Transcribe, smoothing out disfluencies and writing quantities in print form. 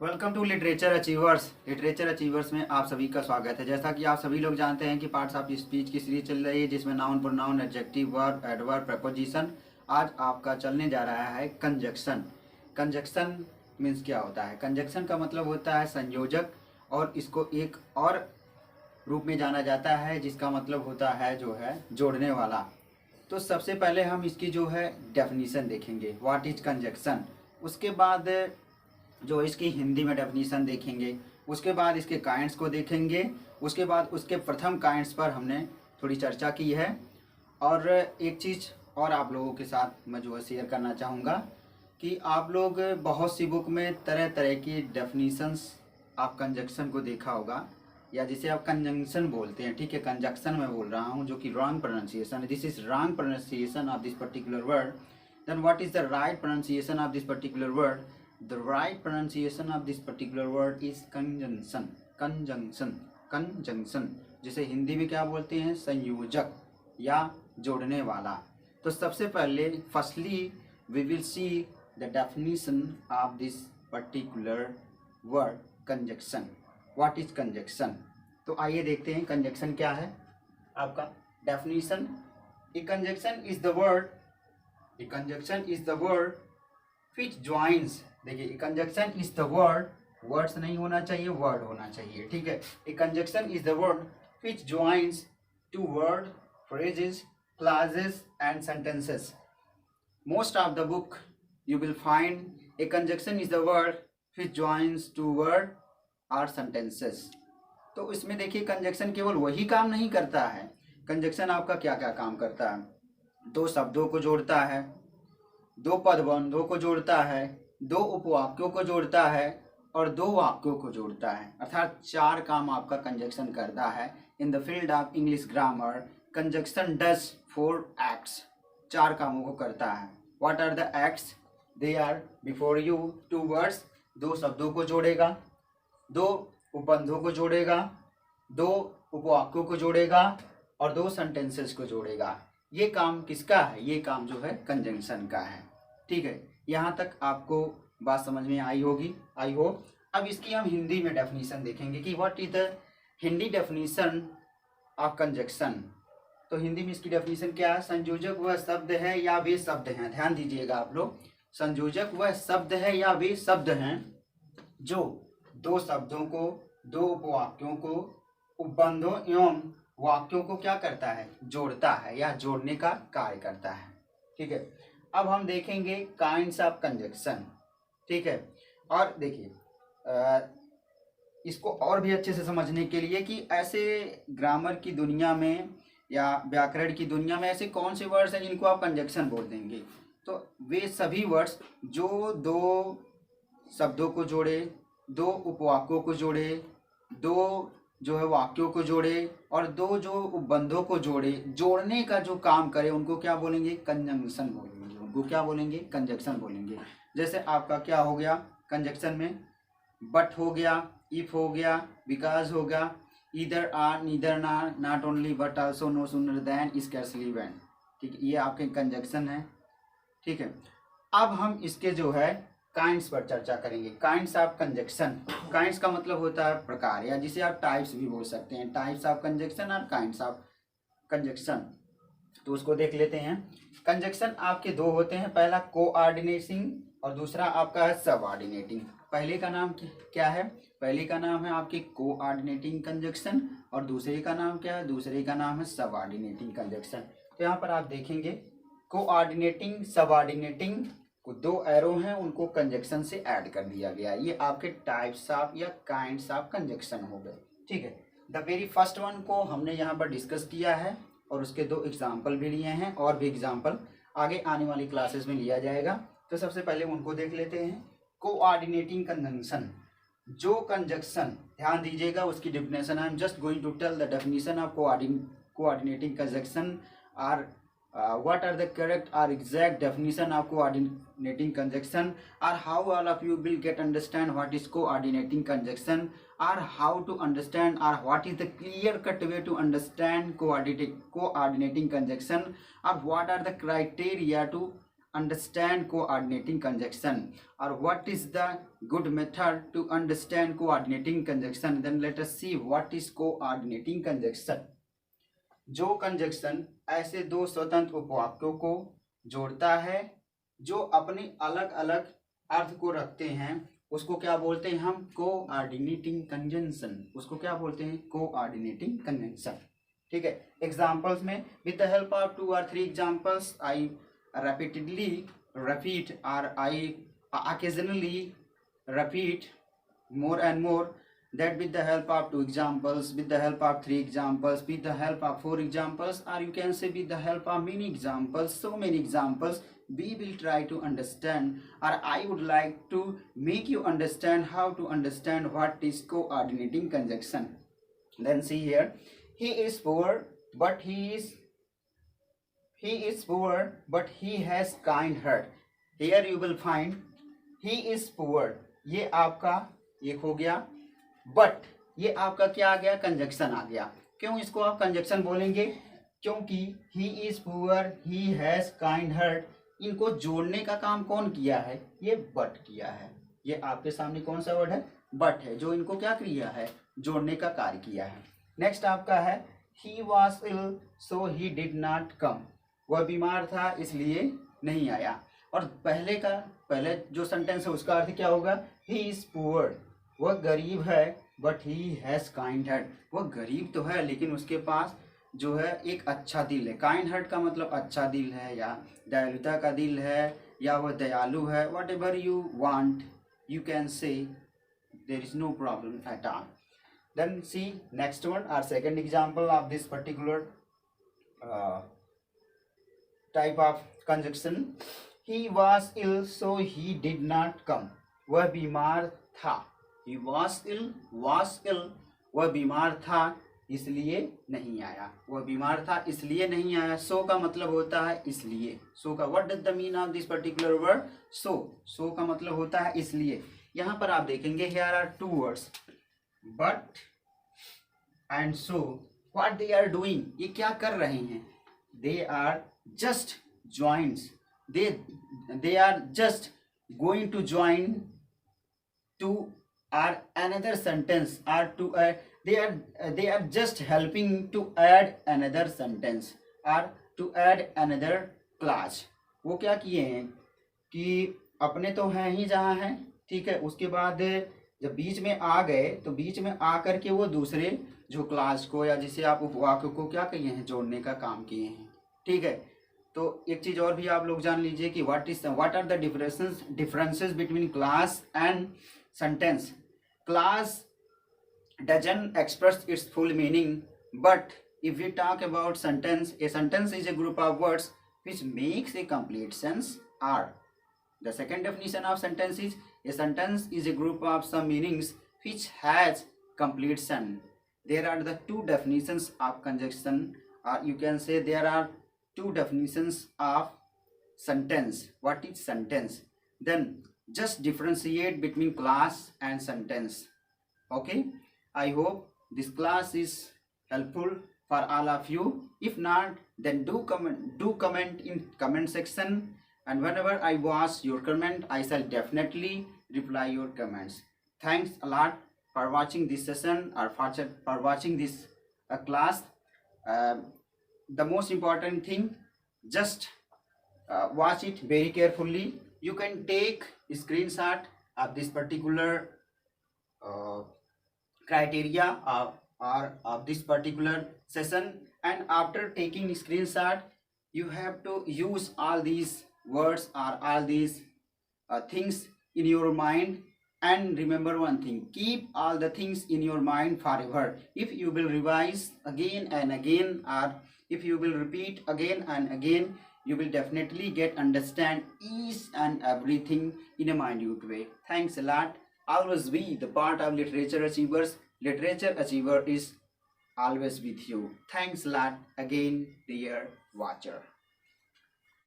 Welcome to literature achievers. Literature achievers में आप सभी का स्वागत है। जैसा कि आप सभी लोग जानते हैं कि पार्ट्स ऑफ स्पीच की सीरीज चल रही है, जिसमें noun, pronoun, adjective, verb, adverb, preposition. आज आपका चलने जा रहा है कंजक्शन। कंजक्शन मीन्स क्या होता है? कंजक्शन का मतलब होता है संयोजक, और इसको एक और रूप में जाना जाता है जिसका मतलब होता है जो है जोड़ने वाला। तो सबसे पहले हम इसकी जो है डेफिनीशन देखेंगे, व्हाट इज कंजक्शन। उसके बाद जो इसकी हिंदी में डेफिनीशन देखेंगे, उसके बाद इसके काइंड्स को देखेंगे, उसके बाद उसके प्रथम काइंड्स पर हमने थोड़ी चर्चा की है। और एक चीज़ और आप लोगों के साथ मैं जो है शेयर करना चाहूँगा कि आप लोग बहुत सी बुक में तरह तरह की डेफिनीशंस आप कंजक्शन को देखा होगा, या जिसे आप कंजंक्शन बोलते हैं। ठीक है, कंजक्शन मैं बोल रहा हूँ, जो कि रॉन्ग प्रोनाउंसिएशन है। This is wrong pronunciation of this particular word. Then what is the right pronunciation of this particular word? The right pronunciation of this particular word is conjunction. conjunction conjunction जिसे हिंदी में क्या बोलते हैं? संयोजक या जोड़ने वाला। तो सबसे पहले firstly we will see the definition of this particular word conjunction. What is conjunction? तो आइए देखते हैं कंजक्शन क्या है। आपका definition, a conjunction is the word, a conjunction is the word which joins. देखिए, conjunction is the word, words नहीं होना चाहिए, वर्ड होना चाहिए। ठीक है, a conjunction is the word which joins two word, phrases, clauses and sentences. Most of the book you will find a conjunction is the word which joins to word or sentences। तो इसमें देखिए, conjunction केवल वही काम नहीं करता है। Conjunction आपका क्या क्या काम करता है? दो शब्दों को जोड़ता है, दो पदबंधों को जोड़ता है, दो उपवाक्यों को जोड़ता है, और दो वाक्यों को जोड़ता है। अर्थात चार काम आपका कंजक्शन करता है। In the field of English grammar, conjunction does 4 acts. चार कामों को करता है। What are the acts? They are before you, two words, दो शब्दों को जोड़ेगा, दो उपबंधों को जोड़ेगा, दो उपवाक्यों को जोड़ेगा, और दो सेंटेंसेस को जोड़ेगा। ये काम किसका है? ये काम जो है कंजंक्शन का है। ठीक है, यहाँ तक आपको बात समझ में आई होगी, आई होप। अब इसकी हम हिंदी में डेफिनेशन देखेंगे कि what is the Hindi definition of conjunction. तो हिंदी में इसकी डेफिनेशन क्या है? संयोजक वह शब्द है या वे शब्द हैं। ध्यान दीजिएगा आप लोग, संयोजक वह शब्द है या वे शब्द हैं जो दो शब्दों को, दो उपवाक्यों को, उपबंधों एवं वाक्यों को क्या करता है? जोड़ता है या जोड़ने का कार्य करता है। ठीक है, अब हम देखेंगे काइंड्स ऑफ कंजक्शन। ठीक है, और देखिए इसको और भी अच्छे से समझने के लिए कि ऐसे ग्रामर की दुनिया में या व्याकरण की दुनिया में ऐसे कौन से वर्ड्स हैं जिनको आप कंजक्शन बोल देंगे। तो वे सभी वर्ड्स जो दो शब्दों को जोड़े, दो उपवाक्यों को जोड़े, दो जो है वाक्यों को जोड़े, और दो जो उपबंधों को जोड़े, जोड़ने का जो काम करे, उनको क्या बोलेंगे? कंजंक्शन बोलेंगे। उनको क्या बोलेंगे? कंजक्शन बोलेंगे। जैसे आपका क्या हो गया कंजक्शन में? बट हो गया, इफ हो गया, बिकॉज हो गया, either or, neither nor, not only but also, no sooner than, scarcely when. ठीक है, ये आपके कंजक्शन है। ठीक है, अब हम इसके जो है काइंड्स पर चर्चा करेंगे। Kinds of conjunction. काइंड्स का मतलब होता है प्रकार, या जिसे आप टाइप्स भी बोल सकते हैं। टाइप्स ऑफ कंजक्शन और काइंड्स ऑफ कंजक्शन, तो उसको देख लेते हैं। कंजक्शन आपके दो होते हैं, पहला कोऑर्डिनेटिंग और दूसरा आपका है सबऑर्डिनेटिंग। पहले का नाम क्या है? पहले का नाम है आपकी कोऑर्डिनेटिंग कंजक्शन, और दूसरे का नाम क्या है? दूसरे का नाम है सबऑर्डिनेटिंग कंजक्शन। तो यहाँ पर आप देखेंगे कोऑर्डिनेटिंग, सबऑर्डिनेटिंग को दो एरो हैं, उनको कंजक्शन से ऐड कर दिया गया। ये आपके टाइप्स ऑफ या काइंड्स ऑफ कंजक्शन हो गए। ठीक है, द वेरी फर्स्ट वन को हमने यहाँ पर डिस्कस किया है, और उसके दो एग्जाम्पल भी लिए हैं, और भी एग्जाम्पल आगे आने वाली क्लासेस में लिया जाएगा। तो सबसे पहले उनको देख लेते हैं। कोऑर्डिनेटिंग कंजंक्शन, जो कंजक्शन, ध्यान दीजिएगा उसकी definition. I am just going to tell the definition of coordinating conjunction, और what are the correct or exact definition of coordinating conjunction, or how all of you will get understand what is coordinating conjunction, or how to understand, or what is the clear cut way to understand coordinating conjunction, or what are the criteria to understand coordinating conjunction, or what is the good method to understand coordinating conjunction? Then let us see what is coordinating conjunction. जो conjunction ऐसे दो स्वतंत्र उपवाक्यों को जोड़ता है जो अपने अलग अलग अर्थ को रखते हैं, उसको क्या बोलते हैं हम? Coordinating conjunction. उसको क्या बोलते हैं? Coordinating conjunction. ठीक है, एग्जांपल्स में with the help of 2 or 3 examples I repeatedly repeat, or I occasionally repeat more and more, that with the help of 2 examples, with the help of 3 examples, with the help of 4 examples, or you can say with the help of many examples, so many examples, we will try to understand, or I would like to make you understand how to understand what is coordinating conjunction. Then see here, he is poor but he has kind heart. Here you will find he is poor, ये आपका एक हो गया, but ये आपका क्या आ गया? Conjunction आ गया। क्यों इसको आप कंजक्शन बोलेंगे? क्योंकि he is poor, he has kind heart, इनको जोड़ने का काम कौन किया है? ये but किया है। ये आपके सामने कौन सा वर्ड है? but है, जो इनको क्या किया है? जोड़ने का कार्य किया है। नेक्स्ट आपका है he was ill so he did not come, वह बीमार था इसलिए नहीं आया। और पहले जो सेंटेंस है उसका अर्थ क्या होगा? ही इज पुअर, वह गरीब है, but he has kind heart, वह गरीब तो है लेकिन उसके पास जो है एक अच्छा दिल है। काइंड हार्ट का मतलब अच्छा दिल है या दयालुता का दिल है या वह दयालु है। Whatever you want you can say, there is no problem at all. Then see next one, our second example of this particular type of conjunction. He was ill so he did not come, वह बीमार था। He was ill, वह बीमार था इसलिए नहीं आया, वह बीमार था इसलिए नहीं आया। so का मतलब होता है इसलिए। so का what does the mean of this particular word? so का मतलब होता है इसलिए। यहाँ पर आप देखेंगे here are 2 words but and so, what they are doing, ये क्या कर रहे हैं? they are just joins, they are just going to join to or another sentence, or to they are just helping to add another sentence or to add another clause। वो क्या किए हैं कि अपने तो हैं ही जहाँ हैं, ठीक है, उसके बाद जब बीच में आ गए तो बीच में आ करके वो दूसरे जो क्लास को या जिसे आप उपवाक्य को क्या किए हैं? जोड़ने का काम किए हैं। ठीक है, तो एक चीज और भी आप लोग जान लीजिए कि what are the differences between clause and sentence. Clause doesn't express its full meaning, but if we talk about sentence, a sentence is a group of words which makes a complete sense, or the second definition of sentence is a sentence is a group of some meanings which has complete sense. There are the 2 definitions of conjunction, or you can say there are 2 definitions of sentence. What is sentence? Then just differentiate between class and sentence. Okay, I hope this class is helpful for all of you. If not, then do comment in comment section, and whenever I watch your comment, I shall definitely reply your comments. Thanks a lot for watching this session, or for watching this class. The most important thing, just watch it very carefully. You can take a screenshot of this particular criteria or of this particular session, and after taking screenshot you have to use all these words or all these things in your mind. And remember one thing, keep all the things in your mind forever. If you will revise again and again, or if you will repeat again and again, you will definitely get understand each and everything in a minute way. Thanks a lot. Always be the part of Literature Achievers. Literature Achiever is always with you. Thanks a lot again, dear watcher.